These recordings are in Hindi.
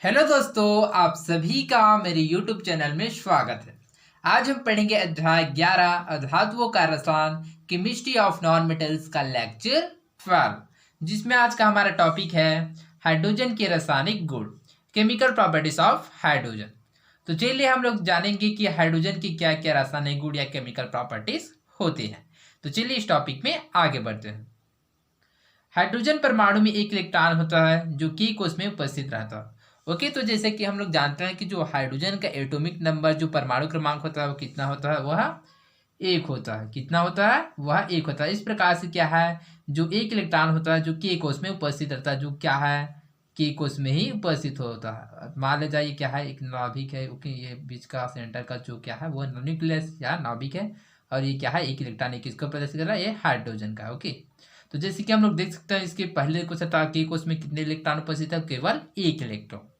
हेलो दोस्तों, आप सभी का मेरे YouTube चैनल में स्वागत है। आज हम पढ़ेंगे अध्याय 11 धातुओं का रसायन केमिस्ट्री ऑफ नॉन मेटल्स का लेक्चर 12, जिसमें आज का हमारा टॉपिक है हाइड्रोजन के रासायनिक गुण, केमिकल प्रॉपर्टीज ऑफ हाइड्रोजन। तो चलिए हम लोग जानेंगे कि हाइड्रोजन की क्या क्या रासायनिक गुण या केमिकल प्रॉपर्टीज होती हैं। तो चलिए इस टॉपिक में आगे बढ़ते हैं। हाइड्रोजन परमाणु में एक इलेक्ट्रॉन होता है जो कि कोश में उपस्थित रहता है। ओके, तो जैसे कि हम लोग जानते हैं कि जो हाइड्रोजन का एटॉमिक नंबर जो परमाणु क्रमांक होता है वो कितना होता है, वह एक होता है। कितना होता है? वह एक होता है। इस प्रकार से क्या है, जो एक इलेक्ट्रॉन होता है जो के कोश में उपस्थित रहता है, जो क्या है के कोश में ही उपस्थित होता है। मान ले जाइए क्या है, एक नाभिक है। ओके, ये बीच का सेंटर का जो क्या है वो न्यूक्लियस या नाभिक है, और ये क्या है एक इलेक्ट्रॉन किसको प्रदर्शित कर रहा है, ये हाइड्रोजन का। ओके, तो जैसे कि हम लोग देख सकते हैं इसके पहले कोश था के कोश में कितने इलेक्ट्रॉन उपस्थित है, केवल एक इलेक्ट्रॉन।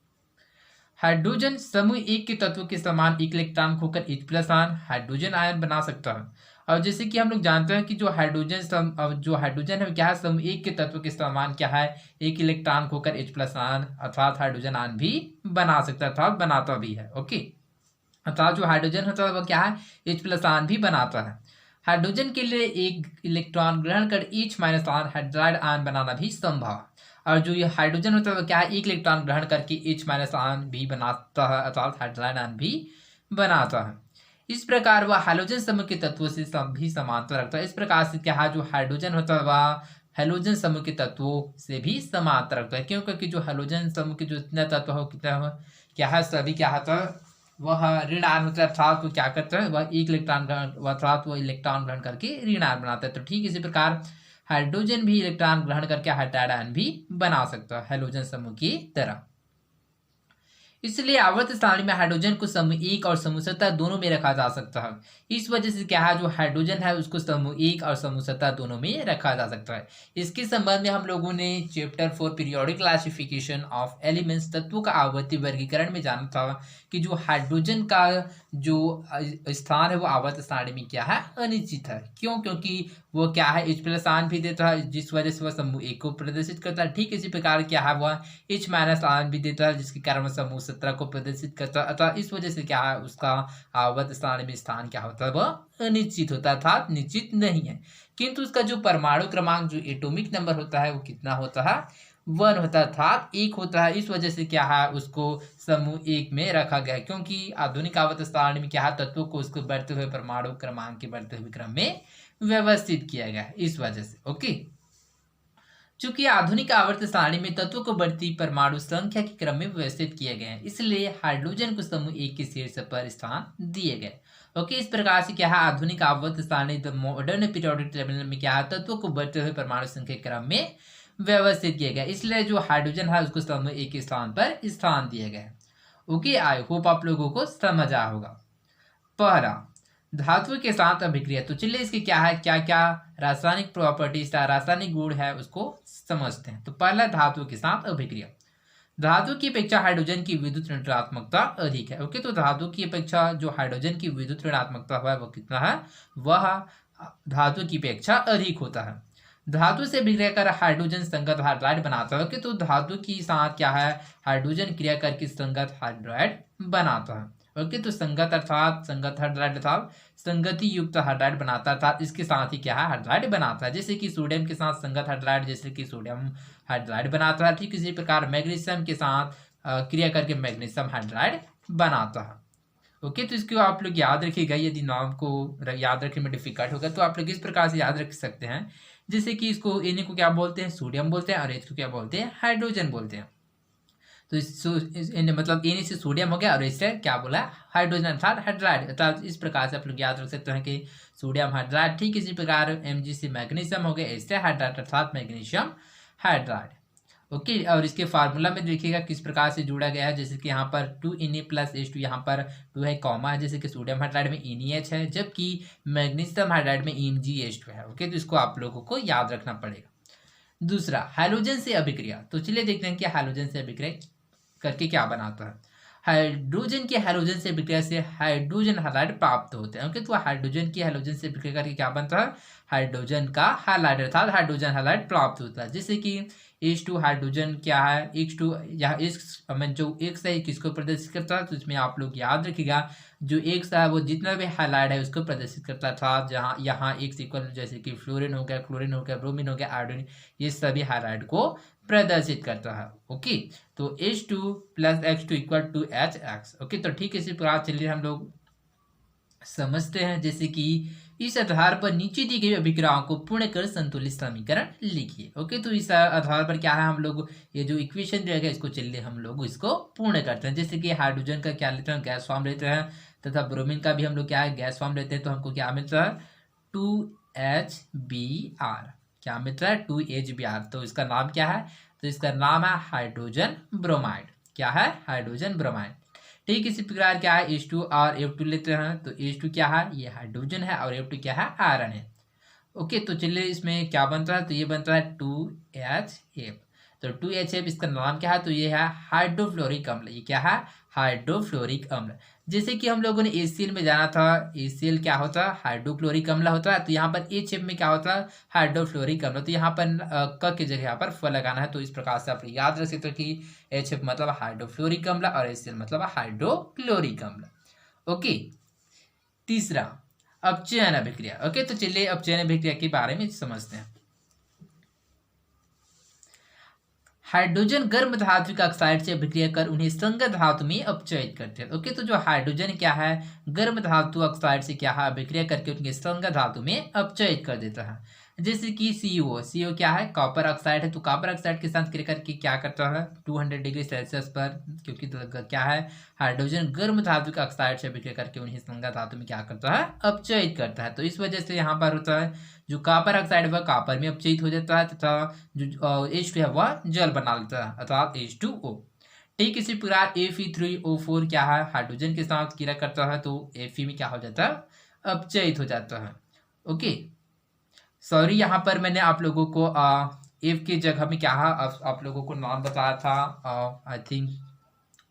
हाइड्रोजन समूह एक के तत्व के समान एक इलेक्ट्रॉन खोकर H+ आयन हाइड्रोजन आयन बना सकता है। और जैसे कि हम लोग जानते हैं कि जो हाइड्रोजन है क्या है, समूह एक के तत्व के समान क्या है, एक इलेक्ट्रॉन खोकर H+ आयन अर्थात हाइड्रोजन आयन भी बना सकता है, अर्थात बनाता भी है। ओके, अर्थात जो हाइड्रोजन होता है वह क्या है, H+ आयन भी बनाता है। हाइड्रोजन के लिए एक इलेक्ट्रॉन ग्रहण कर H- आयन हाइड्राइड आयन बनाना भी संभव है। और जो ये हाइड्रोजन होता है वो क्या है, एक इलेक्ट्रॉन ग्रहण करके H- आयन भी बनाता है, अर्थात हाइड्राइड आयन भी बनाता है। इस प्रकार वह हाइड्रोजन समूह के तत्वों से भी समांतर रखता है। इस प्रकार से क्या है, जो हाइड्रोजन होता है वह हाइड्रोजन समूह के तत्वों से भी समांतर रखता है। क्यों? क्योंकि जो हाइड्रोजन समूह के जो जितने तत्व हो कितना हो क्या है, सभी क्या होता है, वह ऋण आयन होता है, अर्थात वो क्या करता है, वह एक इलेक्ट्रॉन ग्रहण अर्थात वो इलेक्ट्रॉन ग्रहण करके ऋण आयन बनाता है। तो ठीक इसी प्रकार हाइड्रोजन भी इलेक्ट्रॉन ग्रहण करके हाइड्राइड आयन भी बना सकता है हाइड्रोजन समूह की तरह। इसलिए आवर्त सारणी में हाइड्रोजन को समूह एक और समूह सतह दोनों में रखा जा सकता है। इस वजह से क्या है, जो हाइड्रोजन है उसको समूह एक और समूह सतह दोनों में रखा जा सकता है। इसके संबंध में हम लोगों ने chapter 4 periodic classification of elements तत्वों का आवर्ती वर्गीकरण में जाना था कि जो हाइड्रोजन का जो स्थान है वो आवर्त सारणी में क्या है, अनिश्चित है। क्यों? क्योंकि वो क्या है H+ आयन भी देता है, जिस वजह से वह समूह एक को प्रदर्शित करता है। ठीक इसी प्रकार क्या है, वह H- आयन भी देता है, जिसके कारण वह समूह 17 को प्रदर्शित करता है। अतः इस वजह से क्या है, उसका आवर्त सारणी में स्थान क्या होता है, वह अनिश्चित होता है, अर्थात निश्चित नहीं है। किंतु उसका जो परमाणु क्रमांक जो एटॉमिक नंबर होता है वो कितना होता है, 1 होता है, अर्थात 1 होता है। इस वजह से क्या है, उसको समूह एक में रखा गया, क्योंकि आधुनिक आवर्त सारणी में क्या है, तत्वों को उसको बढ़ते हुए परमाणु क्रमांक के बढ़ते हुए क्रम में व्यवस्थित किया गया है, इस वजह से। ओके, चूंकि आधुनिक आवर्त सारणी में तत्वों को बढ़ती परमाणु संख्या के क्रम में व्यवस्थित किए गए हैं, इसलिए हाइड्रोजन को समूह एक के शीर्ष पर स्थान दिए गए। ओके, इस प्रकार से क्या है, आधुनिक आवर्त सारणी द मॉडर्न पीरियोडिक टेबल में क्या है, तत्वों को बढ़ते हुए परमाणु संख्या के क्रम में व्यवस्थित किया गया, इसलिए जो हाइड्रोजन है उसको समूह एक के स्थान पर स्थान दिया गया। ओके, आई होप आप लोगों को समझ आया होगा। पहला, धातु के साथ अभिक्रिया। तो चलिए इसके क्या है, क्या क्या रासायनिक प्रॉपर्टीज रासायनिक गुण है उसको समझते हैं। तो पहला, धातु के साथ अभिक्रिया। धातु की अपेक्षा हाइड्रोजन की विद्युत ऋणात्मकता अधिक है। ओके, तो धातु की अपेक्षा जो हाइड्रोजन की विद्युत ऋणात्मकता है वो कितना है, वह धातु की अपेक्षा अधिक होता है। धातु से विक्रिया कर हाइड्रोजन संगत हाइड्राइड बनाता है। ओके, तो धातु की साथ क्या है, हाइड्रोजन क्रिया करके संगत हाइड्राइड बनाता है। ओके, तो संगत अर्थात संगत हाइड्राइड अर्थात संगति युक्त हाइड्राइड बनाता है, अर्थात इसके साथ ही क्या है, हाइड्राइड बनाता है। जैसे कि सोडियम के साथ संगत हाइड्राइड, जैसे कि सोडियम हाइड्राइड बनाता है। ठीक इसी प्रकार मैग्नीशियम के साथ क्रिया करके मैग्नीशियम हाइड्राइड बनाता है। ओके, तो इसको आप लोग याद रखिएगा। यदि नाम को याद रखने में डिफिकल्ट होगा तो आप लोग इस प्रकार से याद रख सकते हैं, जैसे कि इसको Na को क्या बोलते हैं, सोडियम बोलते हैं, और H को क्या बोलते हैं, हाइड्रोजन बोलते हैं। तो मतलब Na से सोडियम हो गया और इससे क्या बोला, हाइड्रोजन अर्थात हाइड्राइड, अर्थात इस प्रकार से आप लोग याद रख सकते हैं कि सोडियम हाइड्राइड। ठीक इसी प्रकार Mg से मैग्नीशियम हो गया, इससे हाइड्राइड अर्थात मैग्नीशियम हाइड्राइड। ओके, और इसके फार्मूला में देखिएगा किस प्रकार से जोड़ा गया है, जैसे कि यहाँ पर 2Na+H2, यहाँ पर 2 है कॉमा है, जैसे कि सोडियम हाइड्राइड में NaH है, जबकि मैग्नीशियम हाइड्राइड में MgH2 है। ओके, तो इसको आप लोगों को याद रखना पड़ेगा। दूसरा, हाइड्रोजन से अभिक्रिया। तो चलिए देखते हैं कि हाइड्रोजन से अभिक्रिया करके क्या बनाता है। हाइड्रोजन की हाइड्रोजन से अभिक्रिया से हाइड्रोजन हाइलाइड प्राप्त होते हैं। ओके, तो हाइड्रोजन की हाइड्रोजन से अभिक्रिया करके क्या बनता है, हाइड्रोजन का हाइलाइड अर्थात हाइड्रोजन हाइलाइड प्राप्त होता है। जैसे कि H2 हाइड्रोजन क्या है, X2 यहाँ जो X है किसको प्रदर्शित करता है, तो इसमें आप लोग याद रखिएगा जो X है वो जितना भी हाइलाइट है उसको प्रदर्शित करता था। जहाँ यहाँ X इक्वल जैसे कि फ्लोरीन हो गया, क्लोरीन हो गया, ब्रोमीन हो गया, आयोडीन, ये सभी हाइलाइट को प्रदर्शित करता है। ओके, तो H2 plus X2 equal to HX। Okay, तो ठीक इसी प्रकार चलिए हम लोग समझते हैं। जैसे कि इस आधार पर नीचे दी गई अभिक्रियाओं को पूर्ण कर संतुलित समीकरण लिखिए। ओके, तो इस आधार पर क्या है, हम लोग ये जो इक्वेशन रहेगा इसको चलिए हम लोग इसको पूर्ण करते हैं। जैसे कि हाइड्रोजन का क्या लेते हैं, गैस फॉर्म लेते हैं, तथा ब्रोमीन का भी हम लोग क्या है गैस फॉर्म लेते हैं। तो हमको क्या मिलता है 2HBr, क्या मिलता है 2HBr। तो इसका नाम क्या है, तो इसका नाम है हाइड्रोजन ब्रोमाइड। क्या है, हाइड्रोजन ब्रोमाइड। ठीक इसी प्रकार क्या है H2 और F2 लेते हैं। तो H2 क्या है, ये हाइड्रोजन है, और F2 क्या है, आयरन है। ओके, तो चलिए इसमें क्या बनता है, तो ये बनता है 2HF। तो 2HF इसका नाम क्या है, तो ये है हाइड्रोफ्लोरिक अम्ल। ये क्या है, हाइड्रोफ्लोरिक अम्ल। जैसे कि हम लोगों ने HCl में जाना था, HCl क्या होता है, हाइड्रोक्लोरिक अम्ल होता है। तो यहाँ पर HF में क्या होता है, हाइड्रोफ्लोरिक अम्ल। तो यहाँ पर क की जगह यहाँ पर फ लगाना है। तो इस प्रकार से आप याद रख सकते हो कि HF मतलब हाइड्रोफ्लोरिक अम्ल और HCl मतलब हाइड्रोक्लोरिक अम्ल। ओके, तीसरा अपचयन अभिक्रिया। ओके, तो चलिए अपचयन अभिक्रिया के बारे में समझते हैं। हाइड्रोजन गर्म धात्विक ऑक्साइड से अभिक्रिया कर उन्हें संगत धातु में अपचयित करते हैं। ओके, तो जो हाइड्रोजन क्या है गर्म धातु ऑक्साइड से क्या है अभिक्रिया करके उनके संगत धातु में अपचयित कर देता है। जैसे कि CO क्या है, कॉपर ऑक्साइड है। तो कॉपर ऑक्साइड के साथ क्रिया करके क्या करता है 200 डिग्री सेल्सियस पर, क्योंकि क्या है हाइड्रोजन गर्म धात्विक ऑक्साइड से अभिक्रिया करके उन्हें संगत धातु में क्या करता है अपचयित करता है। तो इस वजह से यहाँ पर होता है जो कॉपर ऑक्साइड वह कॉपर में अपचयित हो जाता है, तथा जो H2 है वह जल बना लेता है अर्थात H2O। ठीक इसी प्रकार Fe3O4 क्या है हाइड्रोजन के साथ क्रिया करता है, तो Fe में क्या हो जाता है अपचयित हो जाता है। ओके, सॉरी यहाँ पर मैंने आप लोगों को F की जगह में क्या है आप लोगों को नाम बताया था, आई थिंक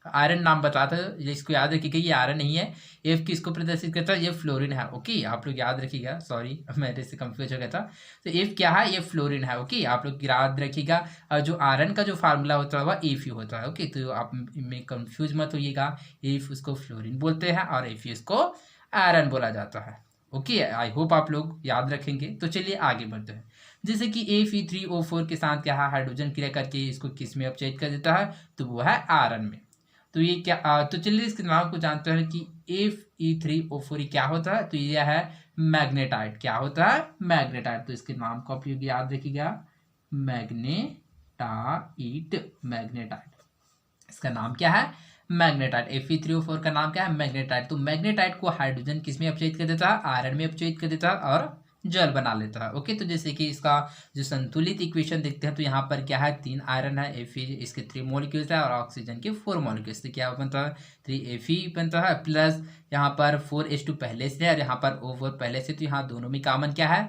आयरन नाम बताया था। इसको याद रखिएगा, ये आयरन नहीं है। F किसको प्रदर्शित करता है, ये फ्लोरीन है। ओके, आप लोग याद रखिएगा, सॉरी मेरे से कंफ्यूज हो गया था। तो F क्या है, ये फ्लोरीन है। ओके, आप लोग याद रखिएगा। और जो आयरन का जो फार्मूला होता है वह Fe होता है। ओके, तो आप में कंफ्यूज मत होइएगा। F उसको फ्लोरीन बोलते हैं और Fe उसको आयरन बोला जाता है। ओके, आई होप आप लोग याद रखेंगे। तो चलिए आगे बढ़ते हैं। जैसे कि Fe3O4 के साथ क्या है हाइड्रोजन क्रिया करके इसको किस में अपचयित कर देता है, तो वो है आयरन में। तो ये क्या तो चलिए इसके नाम को जानते हैं कि Fe3O4 क्या होता है, तो ये है मैग्नेटाइट। क्या होता है, मैग्नेटाइट। तो इसके नाम का उपयोग याद रखिएगा, मैग्नेटाइट। इसका नाम क्या है, मैग्नेटाइट। Fe3O4 का नाम क्या है, मैग्नेटाइट। तो मैग्नेटाइट को हाइड्रोजन किस में अपचयित कर देता है, आयरन में अपचयित कर देता है और जल बना लेता है। ओके, तो जैसे कि इसका जो संतुलित इक्वेशन देखते हैं, तो यहाँ पर क्या है 3 आयरन है, Fe इसके 3 मॉलिक्यूल्स है और ऑक्सीजन के 4 मॉलिक्यूल्स। तो क्या बनता है 3Fe बनता है, प्लस यहाँ पर 4H2 पहले से है और यहाँ पर O4 पहले से। तो यहाँ दोनों में कॉमन क्या है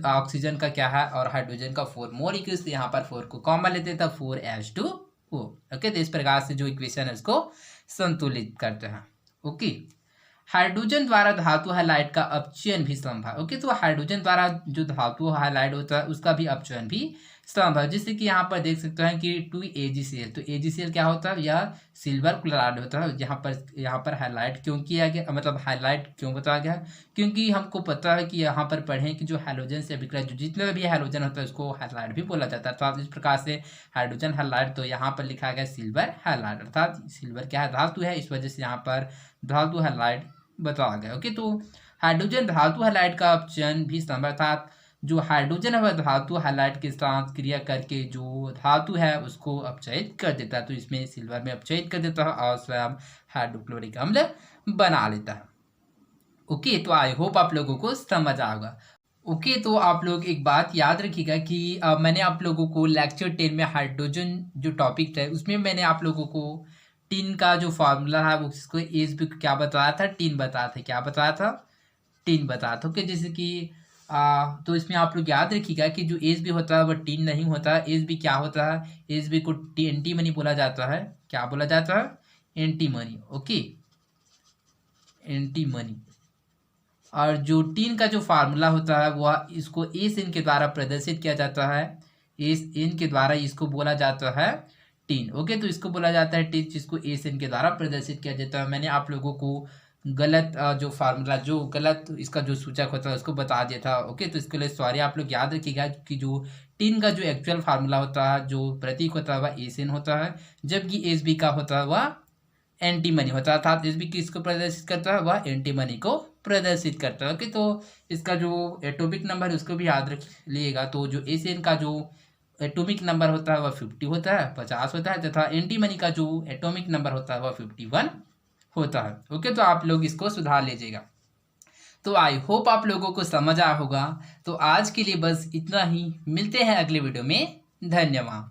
ऑक्सीजन का क्या है और हाइड्रोजन का 4 मॉलिक्यूल्स। यहाँ पर 4 को कॉमन लेते हैं, 4H2O। ओके, तो इस प्रकार से जो इक्वेशन है उसको संतुलित करते हैं। ओके, हाइड्रोजन द्वारा धातु हाइलाइट का अपचयन भी संभव है। ओके, तो हाइड्रोजन द्वारा जो धातु हाइलाइट होता है उसका भी अपचयन भी संभव है। जैसे कि यहाँ पर देख सकते हैं कि 2AgCl। तो AgCl क्या होता है, यह सिल्वर क्लोराइड होता है। यहाँ पर हाईलाइट क्यों किया गया, मतलब हाईलाइट क्यों बताया गया, क्योंकि हमको पता है कि यहाँ पर पढ़ें कि जो हाइड्रोजन से अभिक्रिया जो जितना भी हाइड्रोजन होता है उसको हाईलाइट भी बोला जाता है। तो इस प्रकार से हाइड्रोजन हाईलाइट, तो यहाँ पर लिखा गया सिल्वर हाईलाइट, अर्थात सिल्वर क्या है धातु है, इस वजह से यहाँ पर धातु हाईलाइट बताया गया। ओके, तो हाइड्रोजन धातु हाइलाइट का अपचयन भी संभव, अर्थात जो हाइड्रोजन है वह धातु हाइलाइट के साथ क्रिया करके जो धातु है उसको अपचयित कर देता है। तो इसमें सिल्वर में अपचयित कर देता है और स्वयं हाइड्रोक्लोरिक अम्ल बना लेता है। ओके, तो आई होप आप लोगों को समझ आएगा। ओके, तो आप लोग एक बात याद रखिएगा कि मैंने आप लोगों को लेक्चर 10 में हाइड्रोजन जो टॉपिक था उसमें मैंने आप लोगों को टीन का जो फार्मूला है वो उसको एज भी क्या बताया था, टीन बताया था। क्या बताया था, टीन बताया था। ओके, जैसे कि तो इसमें आप लोग याद रखिएगा कि जो एज भी होता है वह टीन नहीं होता है। एज भी क्या होता है, एज भी को एंटीमनी बोला जाता है। क्या बोला जाता है, एंटीमनी। Okay, antimony. और जो टीन का जो फार्मूला होता है वह इसको ए सिन के द्वारा प्रदर्शित किया जाता है। एस एन के द्वारा इसको बोला जाता है टीन। ओके, तो इसको बोला जाता है टीन, जिसको एस एन के द्वारा प्रदर्शित किया जाता है। मैंने आप लोगों को गलत जो फार्मूला, जो गलत इसका जो सूचक होता है उसको बता दिया था। ओके, तो इसके लिए सॉरी, आप लोग याद रखिएगा कि जो टीन का जो एक्चुअल फार्मूला होता है, जो प्रतीक होता है वह एस एन होता है, जबकि एस बी का होता है वह एंटी मनी होता है। अर्थात एस बी किसको प्रदर्शित करता है, वह एंटी मनी को प्रदर्शित करता है। ओके, तो इसका जो एटॉमिक नंबर है उसको भी याद रख लीजिएगा। तो जो एस एन का जो एटॉमिक नंबर होता है वह 50 होता है, 50 होता है, तथा एंटी मनी का जो एटॉमिक नंबर होता है वह 51 होता है। ओके, तो आप लोग इसको सुधार लीजिएगा। तो आई होप आप लोगों को समझ आया होगा। तो आज के लिए बस इतना ही, मिलते हैं अगले वीडियो में। धन्यवाद।